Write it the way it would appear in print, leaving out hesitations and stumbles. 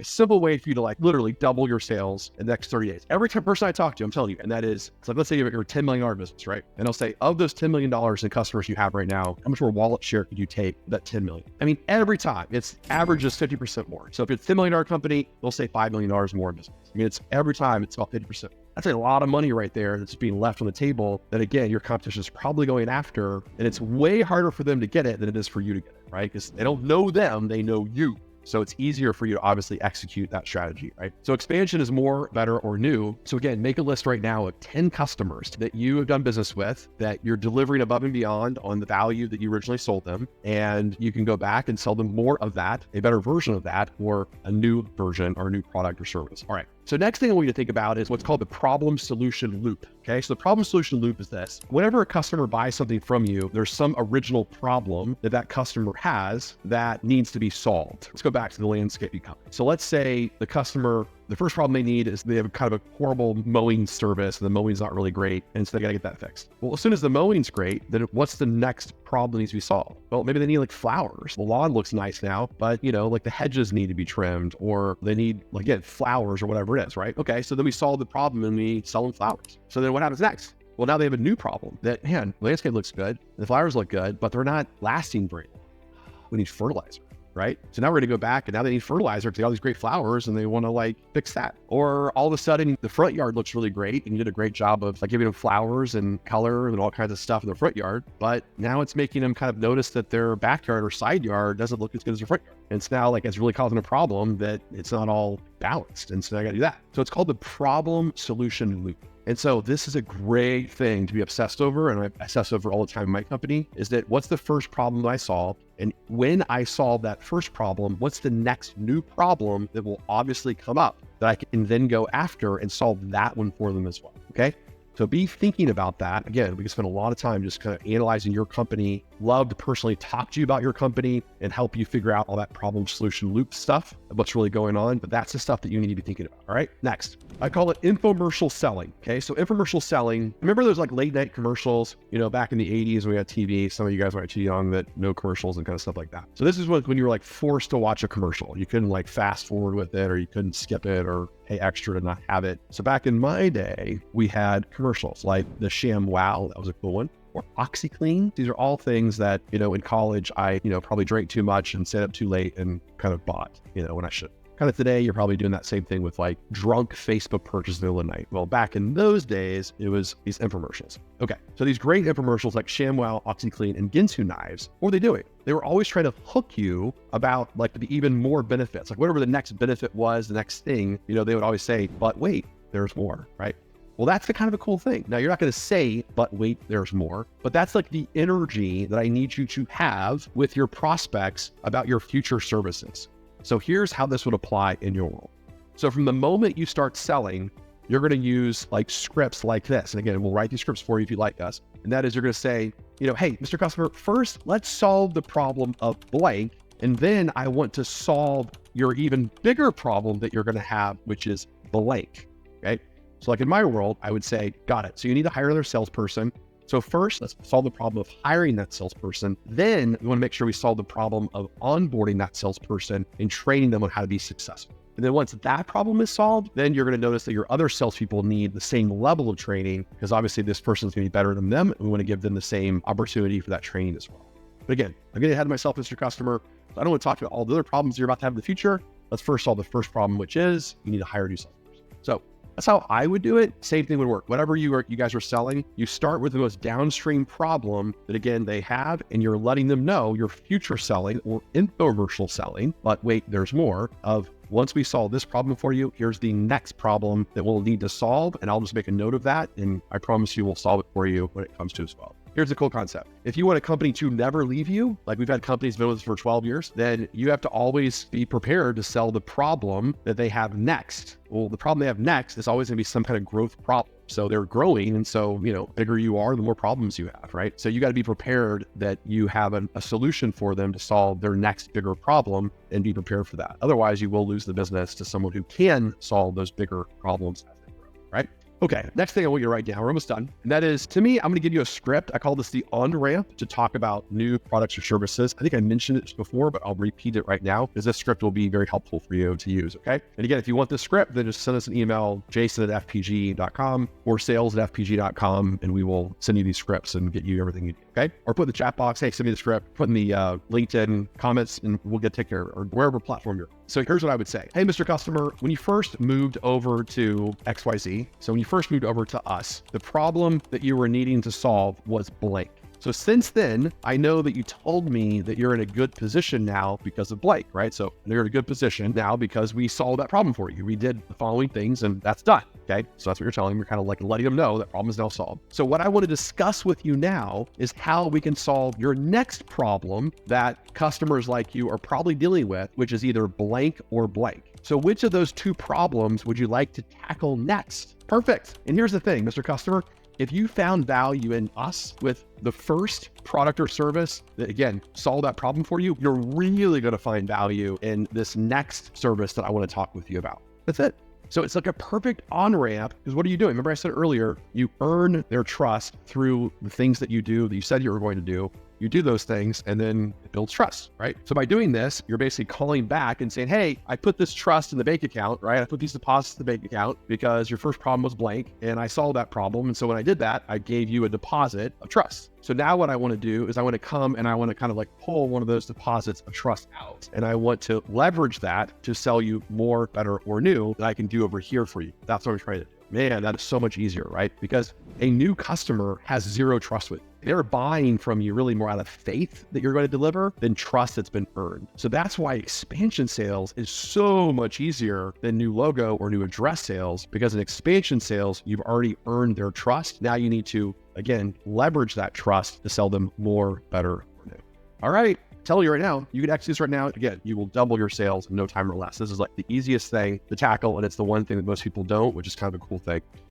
simple way for you to like literally double your sales in the next 30 days. Every person I talk to, I'm telling you, and that is, it's like, let's say you're a $10 million business, right? And I'll say, of those $10 million in customers you have right now, how much more wallet share could you take that 10 million? I mean, every time it's averages 50% more. So if it's a $10 million company, they'll say $5 million more in business. I mean, it's every time it's about 50%. That's a lot of money right there that's being left on the table that, again, your competition is probably going after, and it's way harder for them to get it than it is for you to get it, right? Because they don't know them, they know you. So it's easier for you to obviously execute that strategy, right? So expansion is more, better, or new. So again, make a list right now of 10 customers that you have done business with, that you're delivering above and beyond on the value that you originally sold them. And you can go back and sell them more of that, a better version of that, or a new version or a new product or service. All right. So next thing I want you to think about is what's called the problem solution loop. Okay. So the problem solution loop is this: whenever a customer buys something from you, there's some original problem that that customer has that needs to be solved. Let's go back to the landscaping company. So let's say the customer, the first problem they need is they have kind of a horrible mowing service and the mowing's not really great. And so they got to get that fixed. Well, as soon as the mowing's great, then what's the next problem that needs to be solved? Well, maybe they need like flowers. The lawn looks nice now, but like the hedges need to be trimmed, or they need, like, again, flowers or whatever it is, right? Okay. So then we solve the problem and we sell them flowers. So then what happens next? Well, now they have a new problem that, man, the landscape looks good, the flowers look good, but they're not lasting very long. We need fertilizer. Right? So now we're gonna go back and now they need fertilizer to get all these great flowers and they want to like fix that. Or all of a sudden the front yard looks really great and you did a great job of like giving them flowers and color and all kinds of stuff in their front yard, but now it's making them kind of notice that their backyard or side yard doesn't look as good as their front yard. And it's now like, it's really causing a problem that it's not all balanced. And so I gotta do that. So it's called the problem solution loop. And so this is a great thing to be obsessed over, and I obsess over all the time in my company, is that what's the first problem that I solve? And when I solve that first problem, what's the next new problem that will obviously come up that I can then go after and solve that one for them as well, okay? So be thinking about that. Again, we can spend a lot of time just kind of analyzing your company. Love to personally talk to you about your company and help you figure out all that problem solution loop stuff, what's really going on. But that's the stuff that you need to be thinking about. All right, next. I call it infomercial selling. Okay, so infomercial selling. Remember those like late night commercials, back in the 80s when we had TV. Some of you guys were too young, that no commercials and kind of stuff like that. So this is when you were like forced to watch a commercial. You couldn't like fast forward with it, or you couldn't skip it or pay extra to not have it. So back in my day, we had commercials like the Sham Wow, that was a cool one, or OxyClean. These are all things that, in college, I, probably drank too much and stayed up too late and kind of bought, when I should. Kind of today, you're probably doing that same thing with like drunk Facebook purchases in the middle of the night. Well, back in those days, it was these infomercials. Okay, so these great infomercials like ShamWow, OxyClean, and Ginsu knives, what were they doing? They were always trying to hook you about like the even more benefits, like whatever the next benefit was, the next thing, they would always say, but wait, there's more, right? Well, that's the kind of a cool thing. Now, you're not going to say, but wait, there's more, but that's like the energy that I need you to have with your prospects about your future services. So here's how this would apply in your world. So from the moment you start selling, you're going to use like scripts like this. And again, we'll write these scripts for you if you like us. And that is, you're going to say, hey, Mr. Customer, first, let's solve the problem of blank. And then I want to solve your even bigger problem that you're going to have, which is blank. Okay. So like in my world, I would say, got it. So you need to hire another salesperson. So first, let's solve the problem of hiring that salesperson. Then we want to make sure we solve the problem of onboarding that salesperson and training them on how to be successful. And then once that problem is solved, then you're going to notice that your other salespeople need the same level of training, because obviously this person's going to be better than them. And we want to give them the same opportunity for that training as well. But again, I'm getting ahead of myself, Mr. Customer. So I don't want to talk about all the other problems you're about to have in the future. Let's first solve the first problem, which is you need to hire a new salesperson. So that's how I would do it. Same thing would work. Whatever you guys are selling, you start with the most downstream problem that, again, they have, and you're letting them know your future selling or infomercial selling. But wait, there's more of, once we solve this problem for you, here's the next problem that we'll need to solve. And I'll just make a note of that. And I promise you we'll solve it for you when it comes to as well. Here's a cool concept. If you want a company to never leave you, like we've had companies been with us for 12 years, then you have to always be prepared to sell the problem that they have next. Well, the problem they have next is always going to be some kind of growth problem. So they're growing. And so, bigger you are, the more problems you have, right? So you got to be prepared that you have a solution for them to solve their next bigger problem and be prepared for that. Otherwise, you will lose the business to someone who can solve those bigger problems as they grow, right? Okay, next thing I want you to write down, we're almost done. And that is, to me, I'm going to give you a script. I call this the on-ramp to talk about new products or services. I think I mentioned it before, but I'll repeat it right now because this script will be very helpful for you to use, okay? And again, if you want this script, then just send us an email, jason@fpg.com or sales@fpg.com, and we will send you these scripts and get you everything you need, okay? Or put in the chat box, hey, send me the script, put in the LinkedIn comments, and we'll take care of it, or wherever platform you're. So here's what I would say. Hey, Mr. Customer, when you first moved over to XYZ, so when you first moved over to us, the problem that you were needing to solve was blank. So since then, I know that you told me that you're in a good position now because of blank, right? So you're in a good position now because we solved that problem for you. We did the following things and that's done, okay? So that's what you're telling me. We're kind of like letting them know that problem is now solved. So what I want to discuss with you now is how we can solve your next problem that customers like you are probably dealing with, which is either blank or blank. So which of those two problems would you like to tackle next? Perfect. And here's the thing, Mr. Customer, if you found value in us with the first product or service that, again, solve that problem for you, you're really going to find value in this next service that I want to talk with you about. That's it. So it's like a perfect on-ramp, because what are you doing? Remember I said earlier, you earn their trust through the things that you do that you said you were going to do. You do those things and then it builds trust, right? So by doing this, you're basically calling back and saying, hey, I put this trust in the bank account, right? I put these deposits in the bank account because your first problem was blank and I solved that problem. And so when I did that, I gave you a deposit of trust. So now what I want to do is I want to come and I want to kind of like pull one of those deposits of trust out. And I want to leverage that to sell you more, better, or new that I can do over here for you. That's what I'm trying to do. Man, that is so much easier, right? Because a new customer has zero trust with you. They're buying from you really more out of faith that you're going to deliver than trust that's been earned. So that's why expansion sales is so much easier than new logo or new address sales, because in expansion sales, you've already earned their trust. Now you need to, again, leverage that trust to sell them more, better, or new. All right. Tell you right now, you can actually do this right now. Again, you will double your sales in no time or less. This is like the easiest thing to tackle. And it's the one thing that most people don't, which is kind of a cool thing.